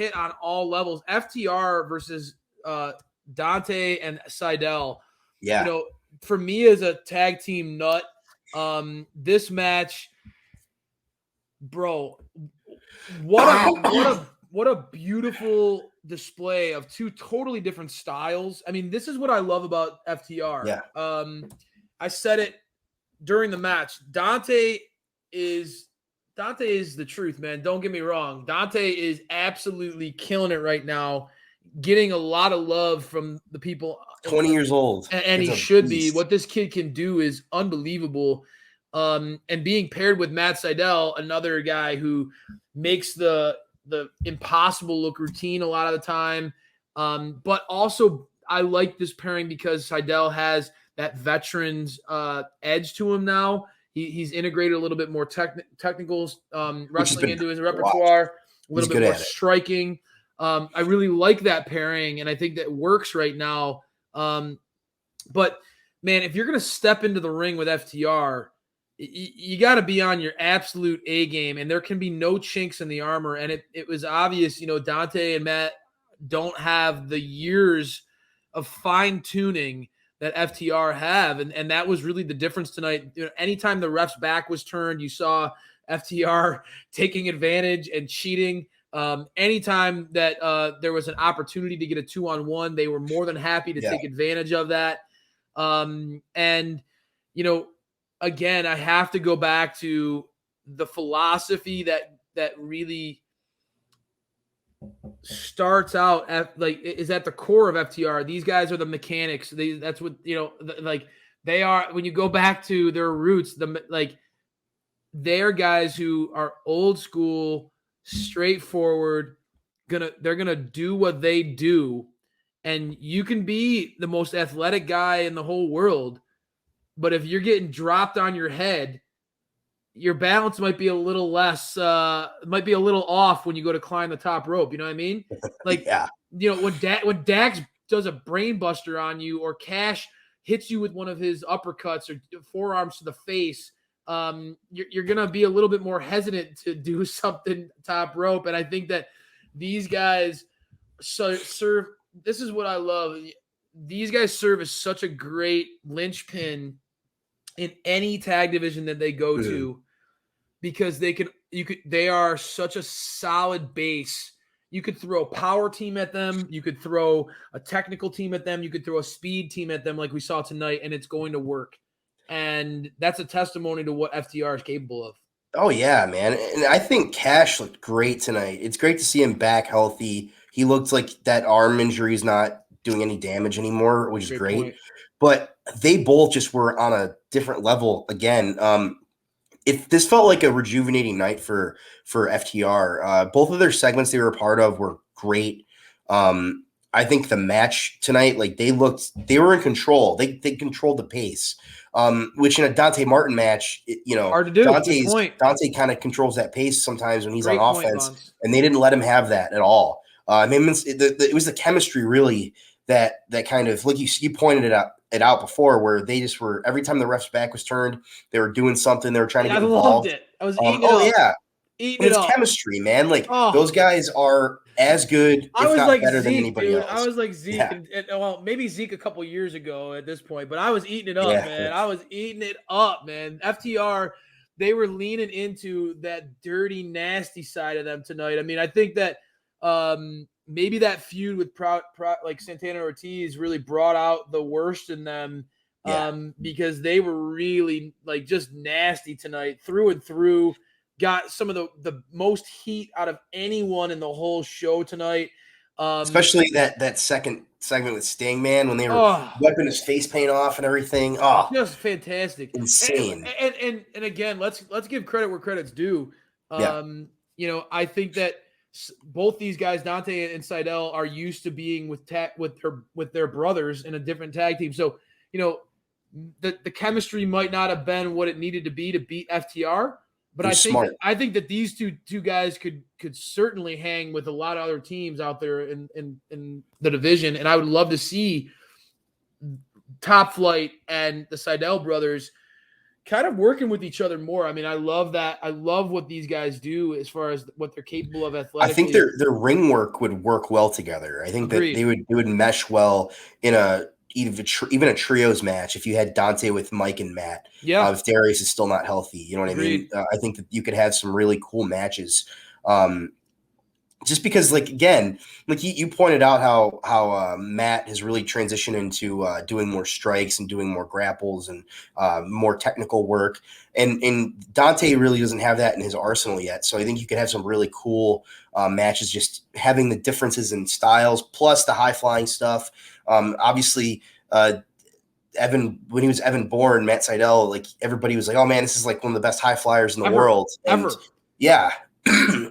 hit on all levels. FTR versus Dante and Sydal. Yeah. You know, for me as a tag team nut, this match, bro, what a beautiful display of two totally different styles. I mean, this is what I love about FTR. Yeah. I said it during the match. Dante is the truth, man. Don't get me wrong. Dante is absolutely killing it right now, getting a lot of love from the people. 20 years old. And he should be. What this kid can do is unbelievable. And being paired with Matt Sydal, another guy who makes the impossible look routine a lot of the time. But also I like this pairing because Sydal has that veteran's edge to him now. He's integrated a little bit more technical wrestling into his repertoire, a little bit more striking. I really like that pairing, and I think that works right now. But, man, if you're going to step into the ring with FTR, you got to be on your absolute A game, and there can be no chinks in the armor. And it was obvious, you know, Dante and Matt don't have the years of fine-tuning that FTR have, and that was really the difference tonight. You know, anytime the ref's back was turned, you saw FTR taking advantage and cheating. Anytime that there was an opportunity to get a 2-on-1, they were more than happy to take advantage of that. And, you know, again, I have to go back to the philosophy that really starts out is at the core of FTR. These guys are the mechanics. That's what, you know, they are. When you go back to their roots, they're guys who are old school, straightforward, they're gonna do what they do. And you can be the most athletic guy in the whole world, but if you're getting dropped on your head, your balance might be a little less, might be a little off when you go to climb the top rope. You know what I mean? Like, you know, when Dax does a brain buster on you, or Cash hits you with one of his uppercuts or forearms to the face, you're going to be a little bit more hesitant to do something top rope. And I think that these guys serve, this is what I love. These guys serve as such a great linchpin in any tag division that they go to, because they are such a solid base. You could throw a power team at them. You could throw a technical team at them. You could throw a speed team at them like we saw tonight, and it's going to work. And that's a testimony to what FTR is capable of. Oh, yeah, man. And I think Cash looked great tonight. It's great to see him back healthy. He looked like that arm injury is not doing any damage anymore, which is great. Point. But they both just were on a different level again. If this felt like a rejuvenating night for FTR. Both of their segments they were a part of were great. I think the match tonight, like they were in control. They controlled the pace, which in a Dante Martin match, hard to do. Dante kind of controls that pace sometimes when he's on offense, and they didn't let him have that at all. I mean, it was the chemistry really that kind of, like you pointed it out before, where they just were, every time the ref's back was turned, they were doing something. They were trying to get involved. I loved it. I was eating it up. Yeah. It's chemistry, man. Like those guys are as good, if not better than anybody else. I was like Zeke, and well, maybe Zeke a couple years ago at this point, but I was eating it up, man. I was eating it up, man. FTR, they were leaning into that dirty, nasty side of them tonight. I mean, I think that maybe that feud with like Santana Ortiz really brought out the worst in them, because they were really like just nasty tonight through and through. Got some of the most heat out of anyone in the whole show tonight. Especially that second segment with Sting, man, when they were wiping his face paint off and everything. Oh, just fantastic. Insane. And again, let's give credit where credit's due. You know, I think that both these guys, Dante and Sydal, are used to being with their brothers in a different tag team. So, you know, the chemistry might not have been what it needed to beat FTR. But I think that these two guys could certainly hang with a lot of other teams out there in the division, and I would love to see Top Flight and the Sydal brothers kind of working with each other more. I mean, I love that. I love what these guys do as far as what they're capable of athletically. I think their ring work would work well together. I think that they would mesh well in even a trios match if you had Dante with Mike and Matt. Yeah. If Darius is still not healthy, you know what I mean? I think that you could have some really cool matches. Just because, like, again, like you pointed out how Matt has really transitioned into doing more strikes and doing more grapples and more technical work, and Dante really doesn't have that in his arsenal yet. So I think you could have some really cool matches, just having the differences in styles plus the high flying stuff. Obviously, Evan, when he was Evan Bourne, Matt Sydal, like everybody was like, "Oh man, this is like one of the best high flyers in the world." And yeah.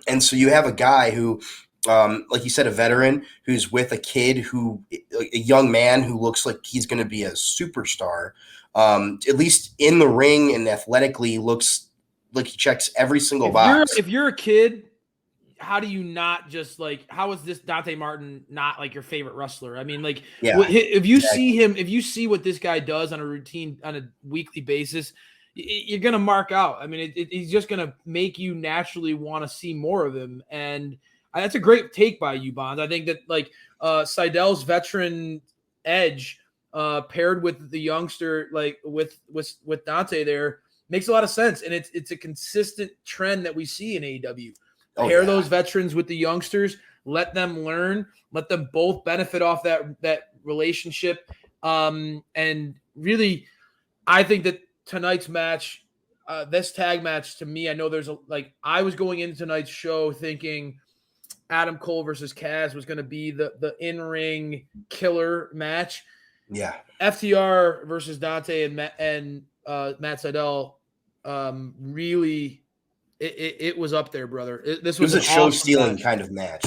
And so you have a guy who, like you said, a veteran who's with a kid a young man who looks like he's going to be a superstar, at least in the ring and athletically looks like he checks every single box. If you're a kid, how do you not just like, how is this Dante Martin not like your favorite wrestler? I mean, like, if you see him, if you see what this guy does on a weekly basis, you're going to mark out. I mean, he's just going to make you naturally want to see more of him. And that's a great take by you, Bonds. I think that like Sydal's veteran edge paired with the youngster, like with Dante there, makes a lot of sense. And it's a consistent trend that we see in AEW. Pair those veterans with the youngsters, let them learn, let them both benefit off that relationship. And really, I think that tonight's match, this tag match, to me, I know I was going into tonight's show thinking Adam Cole versus Kaz was going to be the in-ring killer match. Yeah. FTR versus Dante and Matt Sydal, really, it was up there, brother. This was a show-stealing kind of match.